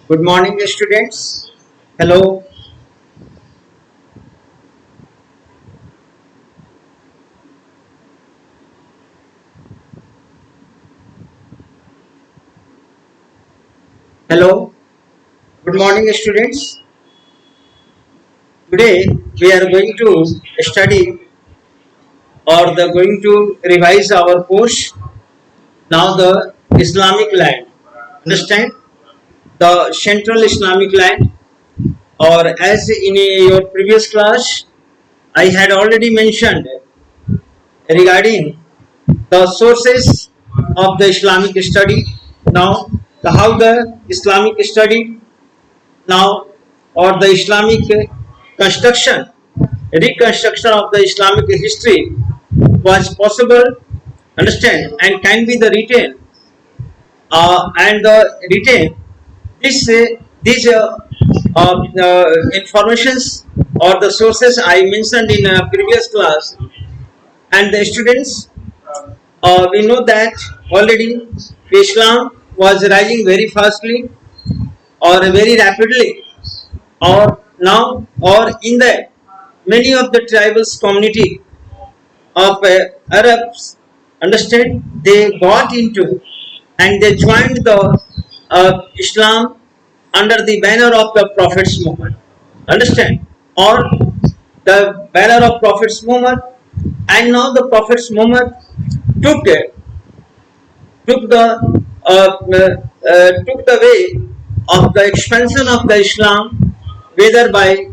Good morning, students. Hello. Hello. Good morning, students. Today we are going to study going to revise our course. Now the Islamic land. Understand? The Central Islamic land, or as in your previous class, I had already mentioned regarding the sources of the Islamic study. Now, how the Islamic study now, or the Islamic construction, reconstruction of the Islamic history was possible, understand, and can be the retained and the retain this these informations or the sources I mentioned in a previous class, and the students, we know that already Islam was rising very fastly or very rapidly, or now or in the many of the tribals community of Arabs, understand, they got into and they joined the Islam under the banner of the Prophet's movement, understand, or the banner of Prophet's movement, and now the Prophet's movement took took the way of the expansion of the Islam, whether by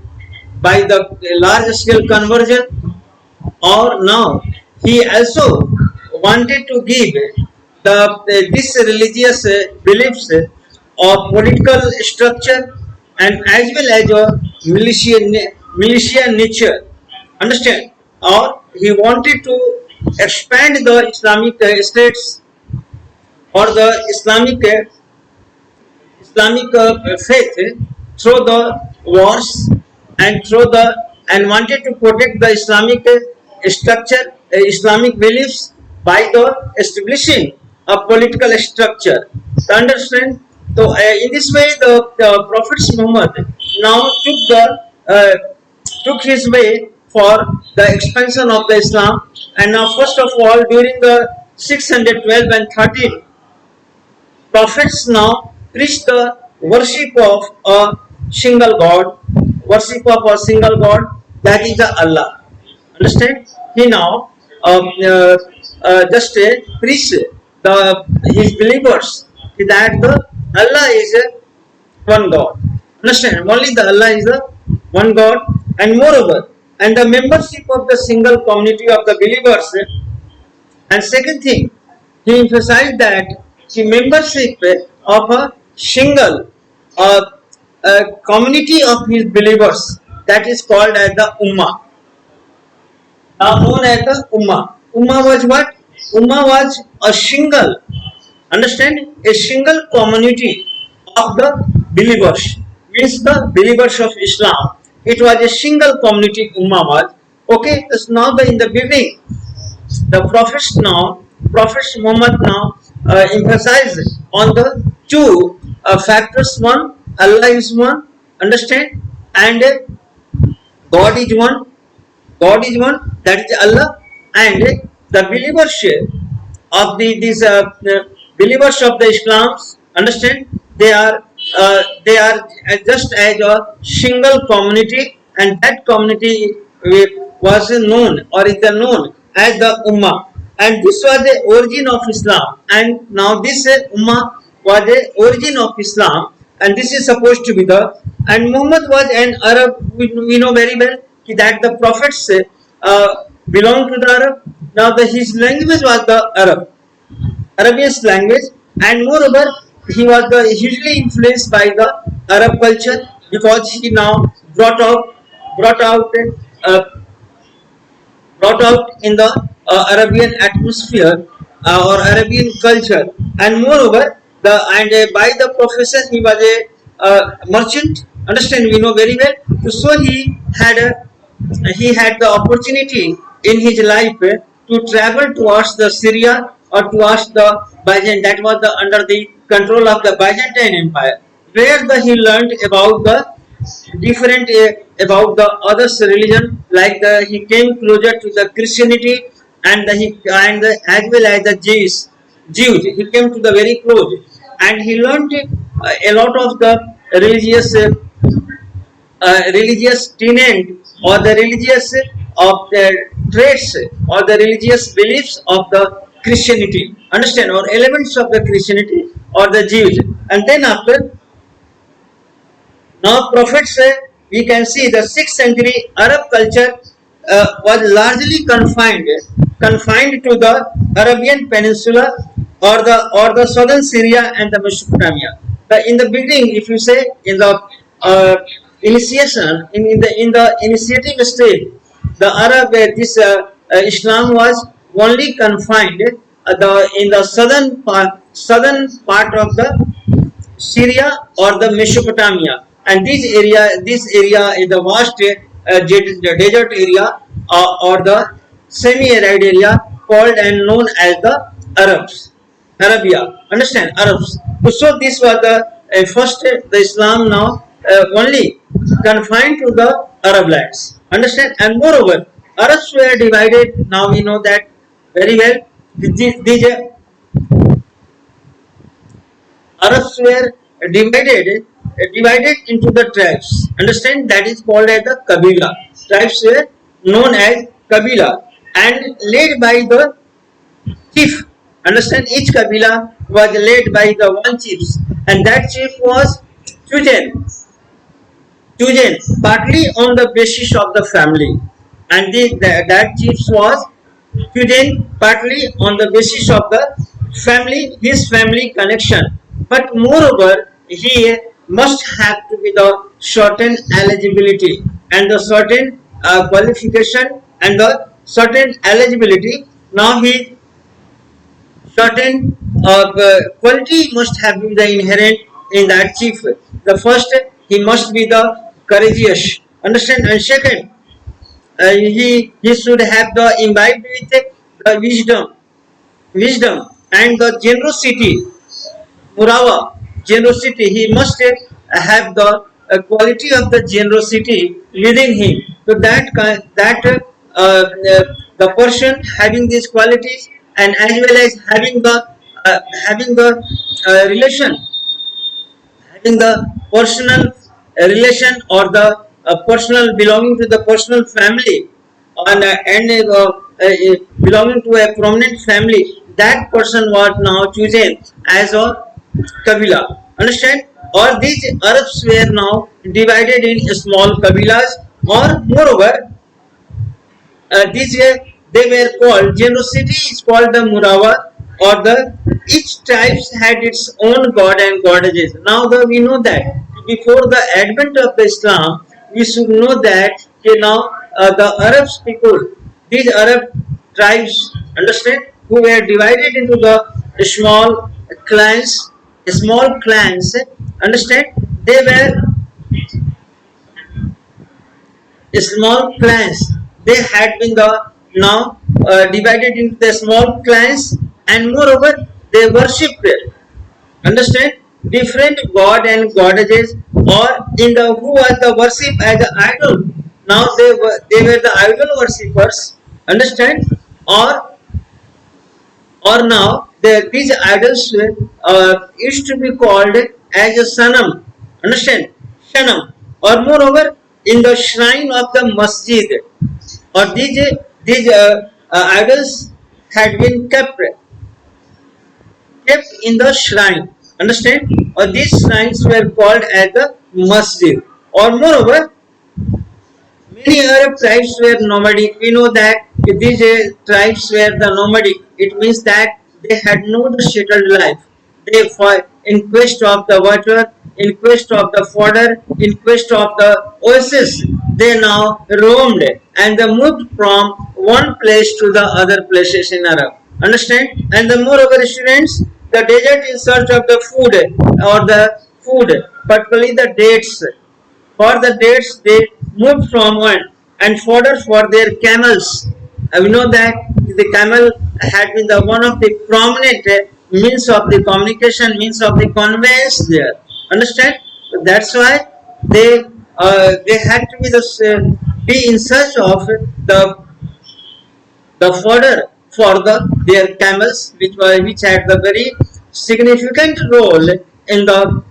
the large scale conversion, or now he also wanted to give this religious beliefs or political structure, and as well as a militia nature, understand, or he wanted to expand the Islamic states or the Islamic faith through the wars, and through the and wanted to protect the Islamic structure, Islamic beliefs, by the establishing a political structure. To understand, so in this way, the Prophet Muhammad now uh, took his way for the expansion of the Islam, and now first of all during the 612 and 13 prophets now preach the worship of a single God, worship of a single God, that is the Allah. Understand? He now just preach the his believers that the Allah is one God. Understand? Only the Allah is the one God, and moreover, and the membership of the single community of the believers. And second thing, he emphasized that the membership of a single uh, community of his believers, that is called as the Ummah. Now known as the Ummah. Ummah was what? Ummah was a single, understand, a single community of the believers, means the believers of Islam. It was a single community Ummah was. Okay, so now in the beginning, the Prophet Muhammad now emphasizes on the two factors. One, Allah is one, understand, and God is one. God is one, that is Allah, and the believers of these believers of the Islam's, understand, they are just as a single community, and that community was known or is known as the Ummah, and this was the origin of Islam, and now this Ummah was the origin of Islam, and this is supposed to be the, and Muhammad was an Arab. We know very well that the prophets belong to the Arab. Now his language was the Arabian language, and moreover he was hugely influenced by the Arab culture, because he now brought out uh, brought out in the Arabian atmosphere or Arabian culture, and moreover by the profession he was a merchant. Understand? We know very well. So he had the opportunity in his life to travel towards the Syria or towards the Byzantine, that was under the control of the Byzantine Empire. where he learned about the different about the others religion, like he came closer to the Christianity, and as well as the Jews. He came to the very close, and he learned a lot of the religious religious tenet, or the religious of the traits, or the religious beliefs of the Christianity. Understand? Or elements of the Christianity or the Jews. And then after, now prophets, we can see the 6th century Arab culture was largely confined to the Arabian Peninsula, or the southern Syria and the Mesopotamia. In the beginning, if you say in the initiation, in the initiative stage, the Arab Islam was only confined in the southern part of the Syria or the Mesopotamia, and this area is the vast desert area, or the semi-arid area, called and known as the Arabia. Understand? Arabs. So this was the first, the Islam now only confined to the Arab lands. Understand? And moreover, Arabs were divided. Now we know that very well. These Arabs were divided into the tribes. Understand? That is called as the Kabila. Tribes were known as Kabila, and led by the chief. Understand? Each Kabila was led by the one chief, and that chief was chosen partly on the basis of the family, and that chief was chosen partly on the basis of the family, his family connection. But moreover, he must have to be the certain eligibility, and the certain qualification, and the certain eligibility. Now he certain quality must have been the inherent in that chief. The first, he must be the courageous. Understand? And second, he should have the imbibed with the wisdom and the generosity. Murawa, generosity. He must have the quality of the generosity within him. So the person having these qualities, and as well as relation, having the personal relation, or the personal belonging to the personal family, and belonging to a prominent family, that person was now chosen as a Kabila. Understand? Or these Arabs were now divided in small Kabilas, or moreover, these they were called, generosity is called the Murawa, or the each tribes had its own god and goddesses. Now we know that before the advent of the Islam, we should know that now the Arabs people, these Arab tribes, understand, who were divided into the small clans, understand, they were small clans. They had been now divided into the small clans, and moreover they worshipped, understand, different god and goddesses, or who was the worship as an idol. Now they were the idol worshippers. Understand? Or now these idols used to be called as a sanam. Understand? Shanam. Or moreover, in the shrine of the masjid, or these idols had been kept in the shrine. Understand? Or these shrines were called as the masjid. Or moreover, many Arab tribes were nomadic. We know that these tribes were the nomadic. It means that they had no settled life. They fought in quest of the water, in quest of the fodder, in quest of the oasis. They now roamed, and they moved from one place to the other places in Arab. Understand? And the moreover, students, the desert in search of the food, particularly the dates. For the dates, they moved from one, and fodder for their camels. We know that the camel had been the one of the prominent means of the communication, means of the conveyance there. Understand? that's why they had to be in search of the fodder for their camels, which had the very significant role in the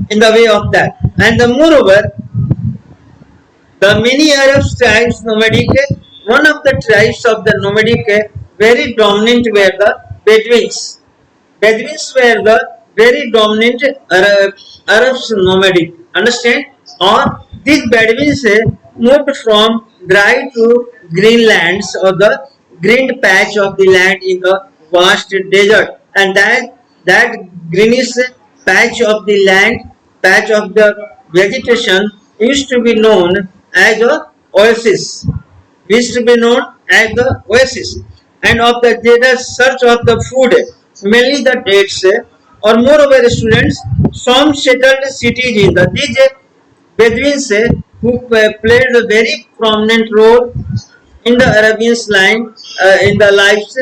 way of that. And moreover, the many Arab tribes nomadic, one of the tribes of the nomadic very dominant were the Bedouins. Bedouins were the very dominant Arabs nomadic. Understand? Or these Bedouins moved from dry to green lands or the green patch of the land in the vast desert, and that greenish patch of the land, patch of the vegetation used to be known as a oasis. Used to be known as the oasis, and of the data search of the food, mainly the dates, or moreover students, some settled cities in the these Bedouins who played a very prominent role in the Arabians line in the lives.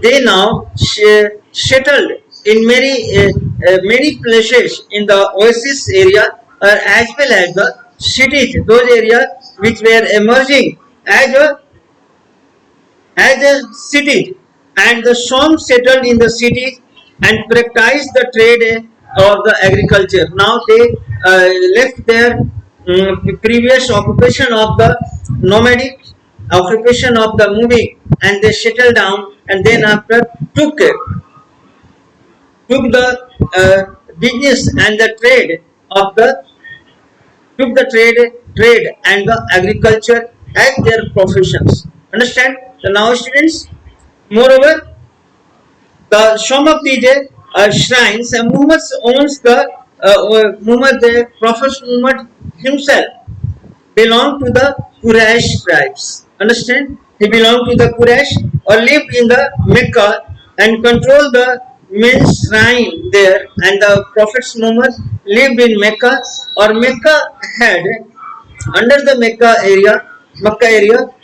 They now settled in many places in the oasis area, as well as the cities, those areas which were emerging as a city, and the some settled in the cities and practiced the trade or the agriculture. Now they left their previous occupation of the nomadic occupation of the moving, and they settled down, and then after took the business and the trade of the took the trade and the agriculture as their professions. Understand? So now students, moreover, the some of these shrines, Muhammad owns the Prophet Muhammad himself belonged to the Quraysh tribes. Understand? He belonged to the Quraysh or lived in the Mecca and controlled the main shrine there, and the Prophet Muhammad lived in Mecca, or Mecca had under the Mecca area,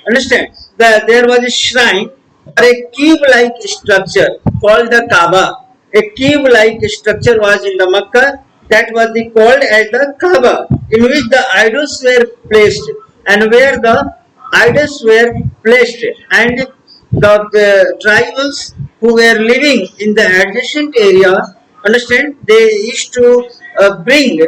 understand, there was a shrine or a cube-like structure called the Kaaba. A cube-like structure was in the Mecca that was called as the Kaaba, in which the idols were placed, and where the idols were placed, and the tribals who were living in the adjacent area, understand, they used to bring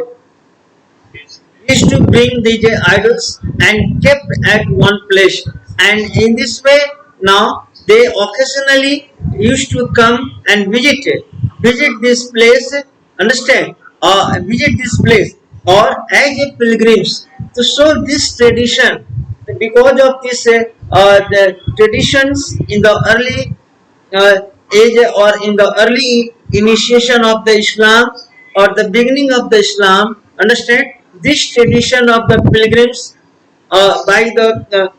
these idols and kept at one place, and in this way now they occasionally used to come and visit this place, understand, or visit this place, or as a pilgrims to show this tradition. Because of this the traditions in the early age, or in the early initiation of the Islam, or the beginning of the Islam, understand, this tradition of the pilgrims, by the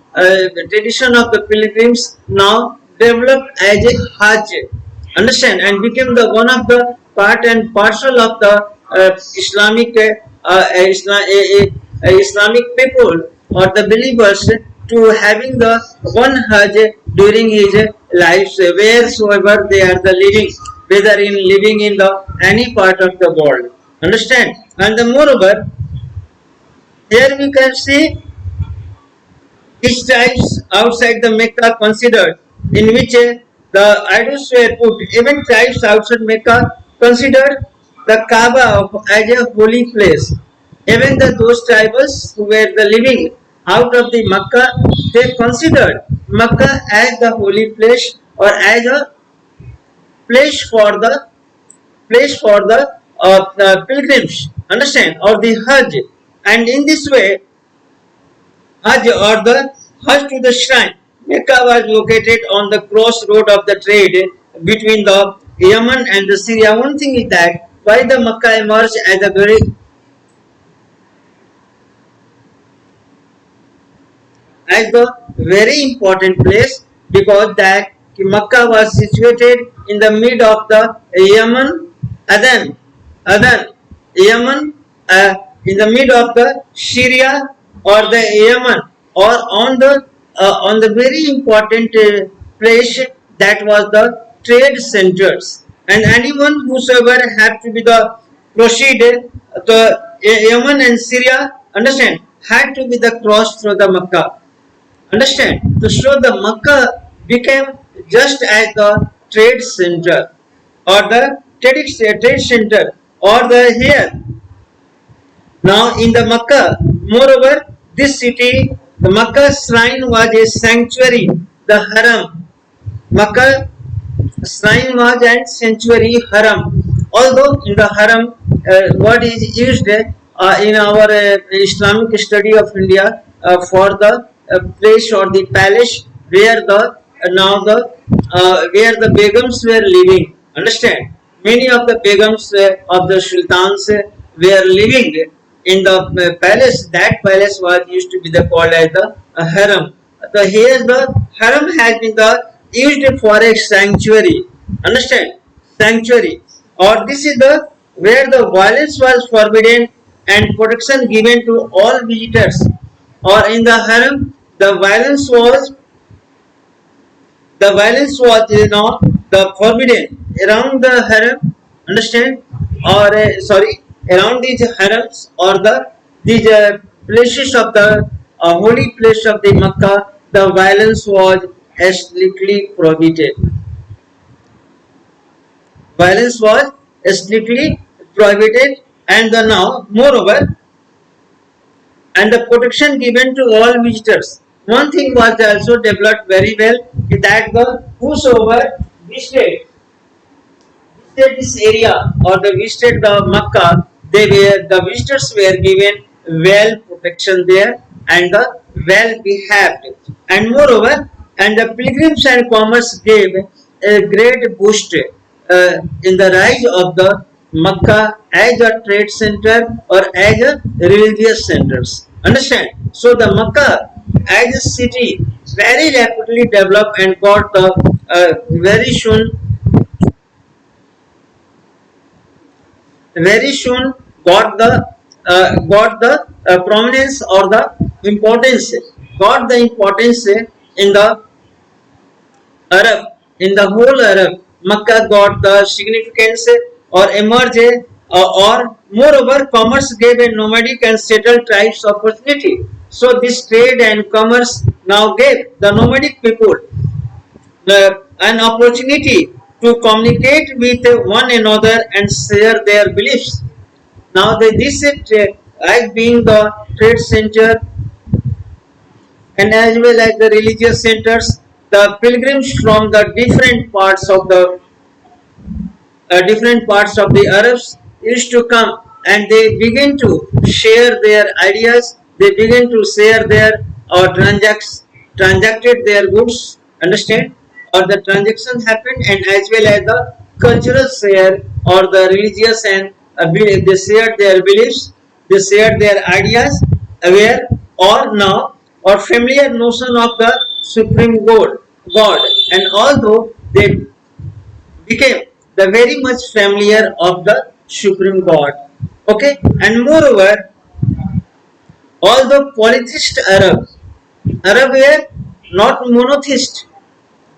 tradition of the pilgrims now developed as a Hajj, understand, and became the one of the part and parcel of the Islamic people or the believers to having the one Hajj during his lives, wheresoever they are the living, whether in living in the any part of the world, understand. And moreover, here we can see which tribes outside the Mecca considered, in which the idols were put. Even tribes outside Mecca considered the Kaaba as a holy place. Even those tribals who were the living out of the Mecca, they considered Mecca as the holy place, or as a place for the pilgrims, understand, or the Hajj. And in this way, Hajj or the Hajj to the shrine, Mecca was located on the crossroad of the trade between the Yemen and the Syria. One thing is that why the Mecca emerged as the very important place, because that Mecca was situated in the mid of the Yemen, Yemen, in the mid of the Syria or the Yemen, or on the very important place that was the trade centers, and anyone whosoever had to be the proceed to Yemen and Syria, understand, had to be the cross through the Makkah. Understand? So the Makkah became just as the trade center or the trade center or the here. Now in the Makkah, moreover, this city, the Makkah shrine was a sanctuary, the Haram. Makkah shrine was and sanctuary Haram. Although in the Haram, what is used in our Islamic study of India for the place or the palace where the now the where the begums were living. Understand? Many of the begums of the sultans were living in the palace. That palace was used to be the called as the harem. The here the harem has been the used for a sanctuary. Understand? Sanctuary. Or this is the where the violence was forbidden and protection given to all visitors. Or in the harem, the violence was the forbidden around the harem. Understand? Or sorry, around these harems or these places of the holy place of the Makkah, the violence was strictly prohibited. Violence was strictly prohibited, and the now moreover, and the protection given to all visitors. One thing was also developed very well, that the whosoever visited this area or the visited the Makkah, the visitors were given well protection there and the well behaved, and moreover, and the pilgrims and commerce gave a great boost in the rise of the Makkah as a trade center or as a religious centers. Understand? So the Makkah as a city very rapidly developed and got the very soon got the prominence or the importance, got the importance in the Arab, in the whole Arab. Makkah got the significance or emerged or moreover commerce gave a nomadic and settled tribes opportunity. So this trade and commerce now gave the nomadic people an opportunity to communicate with one another and share their beliefs. Now this is as being the trade center and as well as the religious centers, the pilgrims from the different parts of the Arabs used to come and they begin to share their ideas. They begin to share their or transacted their goods. Understand? Or the transaction happened, and as well as the cultural share or the religious and they shared their beliefs. They shared their ideas, aware or now or familiar notion of the supreme God, and although they became the very much familiar of the supreme God. Okay, and moreover, although polytheist Arab were not monotheist,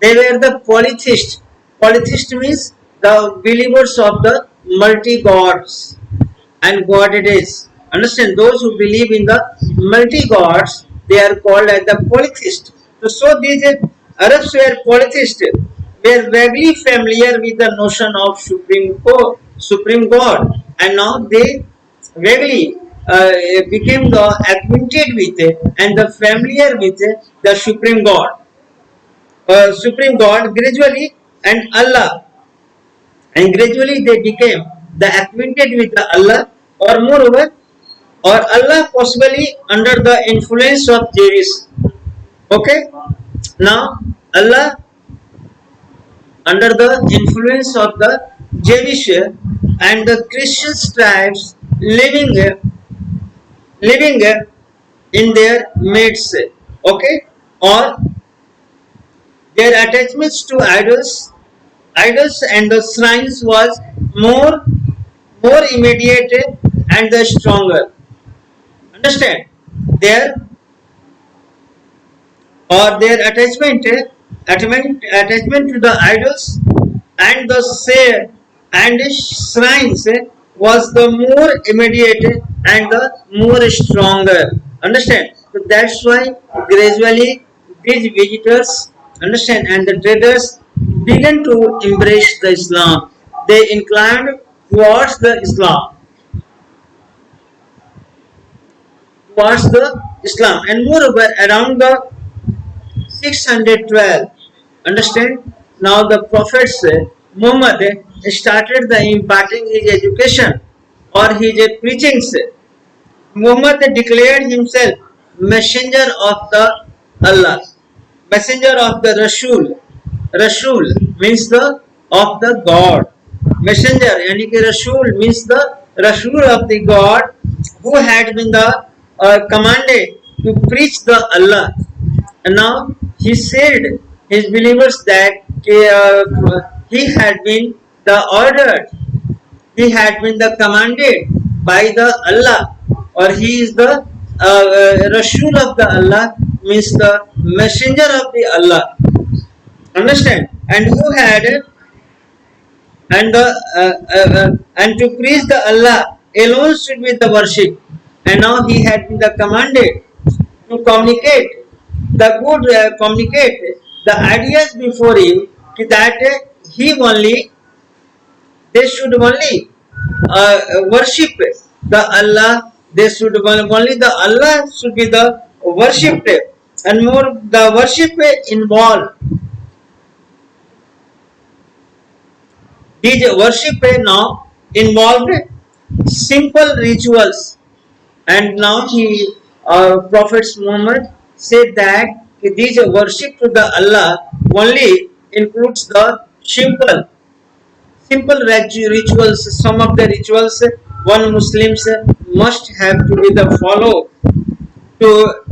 they were the polytheist. Polytheist means the believers of the multi gods and goddesses. Understand? Those who believe in the multi gods, they are called as the polytheist. So these Arabs were polytheist, were vaguely familiar with the notion of supreme God, and now they vaguely became the acquainted with and the familiar with the supreme God gradually, and Allah, and gradually they became the acquainted with the Allah, or moreover, or Allah possibly under the influence of Jewish. Okay, now Allah under the influence of the Jewish and the Christian tribes living in their midst. Okay, or their attachments to idols and the shrines was more immediate and the stronger. Understand? Their or their attachment to the idols and the shrines was the more immediate and the more stronger. Understand? So that's why gradually these visitors, understand, and the traders began to embrace the Islam. They inclined towards the Islam, and moreover around the 612. Understand? Now the Prophet Muhammad started the imparting his education or his preachings. Muhammad declared himself messenger of the Allah, messenger of the Rasul. Rasul means the of the God. Messenger, yani ki Rasul means the Rasul of the God who had been the commanded to preach the Allah. And now he said his believers that he had been the ordered, he had been the commanded by the Allah, or he is the Rasul of the Allah, means the messenger of the Allah. Understand? And who had and to praise the Allah alone should be the worship. And now he had been the commanded to communicate communicate the ideas before him, that he only they should only worship the Allah. They should only the Allah should be the worshipped, and more the worship involved. These worship now involved simple rituals, and now he Prophet Muhammad said that these worship to the Allah only includes the simple rituals. Some of the rituals one Muslims must have to be the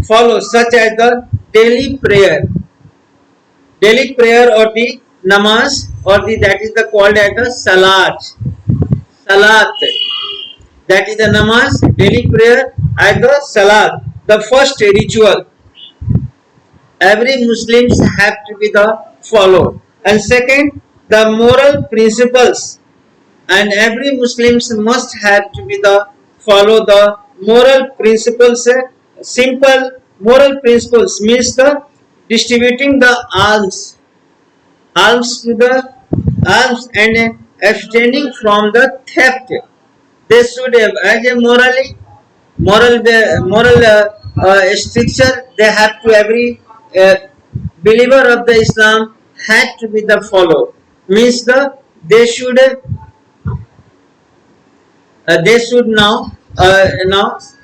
follow, such as the daily prayer or the namaz, or the that is the called as the salat, that is the namaz, daily prayer, and the salat, the first ritual every Muslims have to be the follow. And second, the moral principles, and every Muslims must have to be the follow the moral principles. Simple moral principles means the distributing the alms to the alms, and abstaining from the theft. They should have as a moral stricture. They have to every believer of the Islam had to be the follow, means the they should now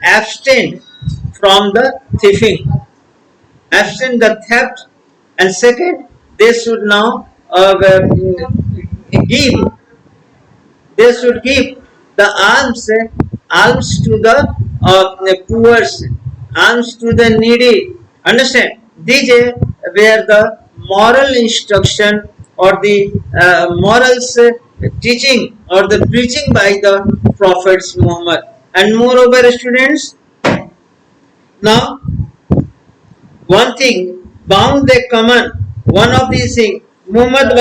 abstain from the thieving, abstain the theft. And second, they should now give, they should give the alms to the poor, alms to the needy. Understand? These were the moral instruction or the morals teaching or the preaching by the Prophets Muhammad. And moreover, students, now one thing bound the common, one of these things, Muhammad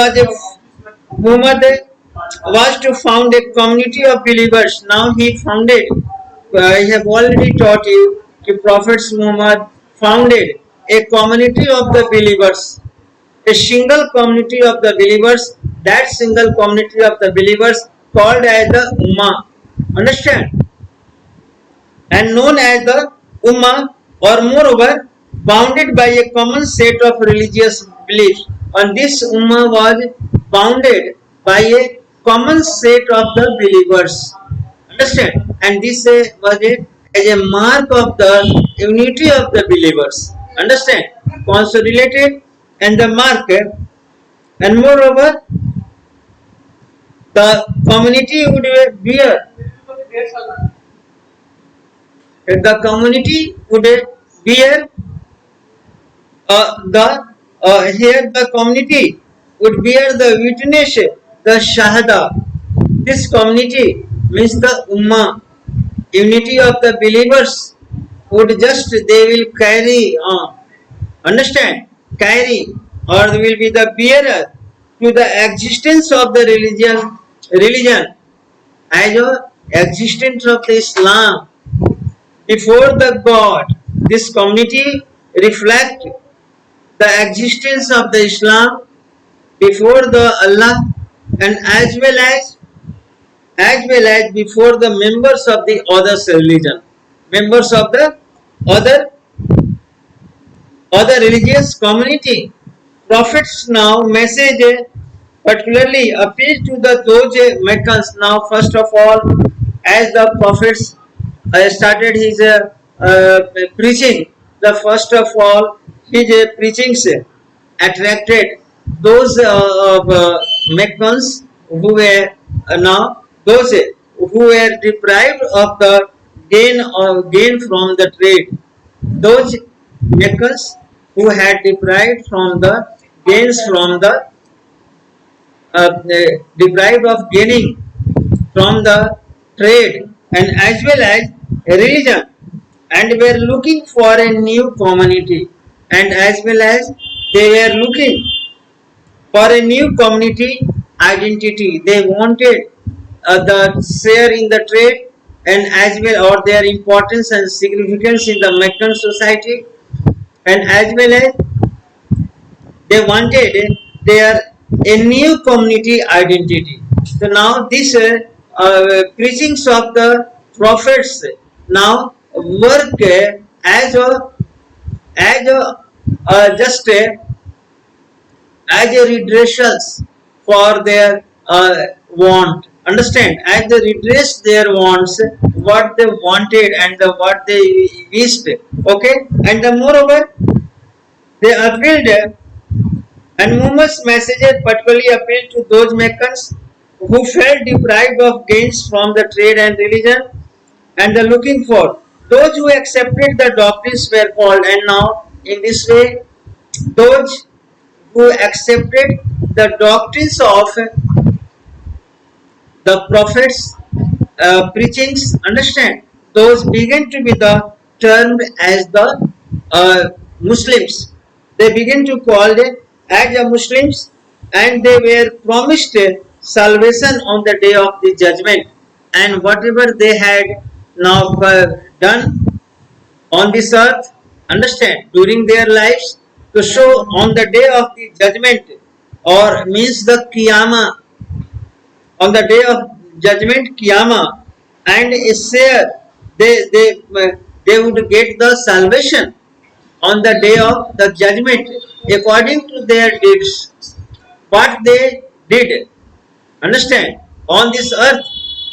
was to found a community of believers. Now he founded, I have already taught you, the Prophet Muhammad founded a community of the believers, a single community of the believers. That single community of the believers called as the Ummah. Understand? And known as the Ummah, or moreover bounded by a common set of religious beliefs. And this Ummah was bounded by a common set of the believers. Understand? And this was as a mark of the unity of the believers. Understand? Consolidated and the mark, and moreover the community would bear, the community would bear here the community would bear the witness, the shahada. This community means the ummah, unity of the believers would just they will carry on. Understand? Carry, or they will be the bearer to the existence of the religion as existence of the Islam before the God. This community reflect the existence of the Islam before the Allah, and as well as before the members of the other religion, members of the other other religious community. Prophets now message particularly appeal to those Meccans. Now, first of all, as the prophets started his preaching, the first of all his preachings attracted those Meccans who were now those who were deprived of the gain from the trade. Those Meccans who had deprived from the gains from the deprived of gaining from the trade and as well as religion, and were looking for a new community, and as well as they were looking for a new community identity. They wanted the share in the trade and as well or their importance and significance in the Meccan society, and as well as they wanted their a new community identity. So now this preachings of the prophets now work as a just as a redressals for their want. Understand? As they redress their wants, what they wanted and what they wished. Okay, and moreover, they appealed, and Muhammad's messages particularly appealed to those Meccans who felt deprived of gains from the trade and religion, and the looking for those who accepted the doctrines were called. And now, in this way, those who accepted the doctrines of the prophets' preachings, understand, those began to be the termed as the Muslims. They began to call them as the Muslims, and they were promised salvation on the day of the judgment. And whatever they had now done on this earth, understand, during their lives, to show on the day of the judgment, or means the Qiyamah, on the day of judgment, Qiyamah, and a share, they would get the salvation on the day of the judgment according to their deeds, what they did, understand, on this earth.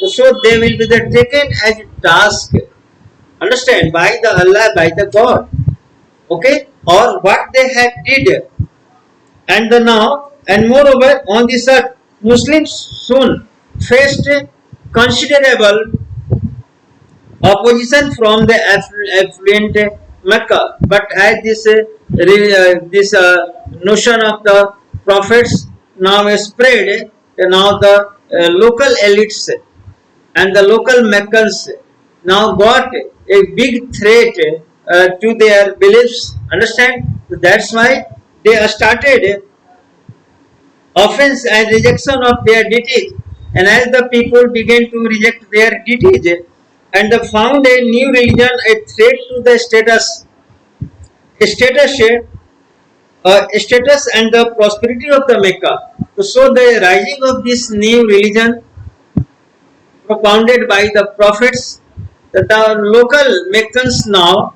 So they will be taken as a task, understand, by the Allah, by the God, okay, or what they had did. And now, and moreover, on this earth, Muslims soon faced considerable opposition from the affluent Mecca. But as this notion of the prophets now spread, now the local elites and the local Meccans now got a big threat to their beliefs. Understand? That's why they started offense and rejection of their deities. And as the people began to reject their deities and found a new religion a threat to the status and the prosperity of the Mecca. So the rising of this new religion propounded by the prophets, that the local Meccans now,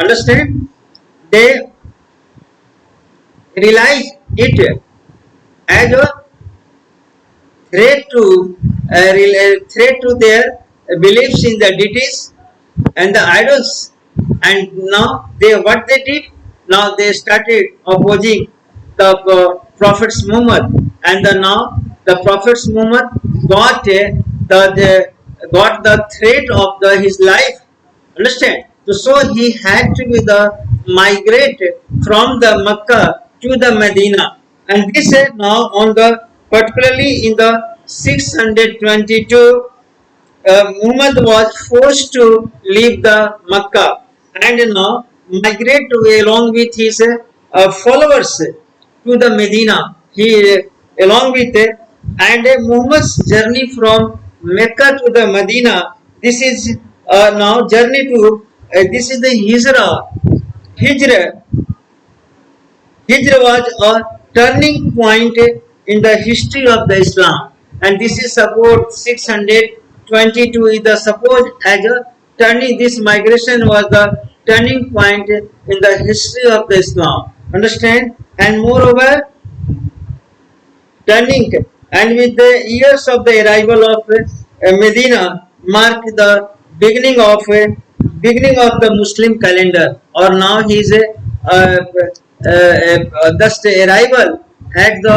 understand, they realize it as a threat to their beliefs in the deities and the idols. And now what they did, now they started opposing the prophets Muhammad, and now the prophets Muhammad got the threat of his life. Understand? So he had to be migrate from the Mecca to the Medina, and this now on the particularly in the 622, Muhammad was forced to leave the Mecca and now migrate along with his followers to the Medina. He along with and Muhammad's journey from Mecca to the Medina. This is now journey to. This is the Hijrah. Hijrah. Hijrah was a turning point in the history of the Islam, and this is about 622 is the supposed as a turning. This migration was the turning point in the history of the Islam. Understand? And moreover, turning and with the years of the arrival of Medina mark the beginning of the Muslim calendar, or now he is thus the arrival at the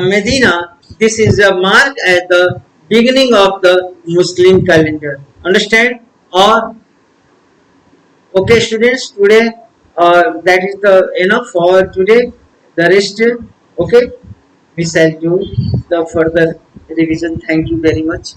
Medina. This is a mark at the beginning of the Muslim calendar. Understand? Or okay, students, today that is the enough for today. The rest, okay, we shall do the further revision. Thank you very much.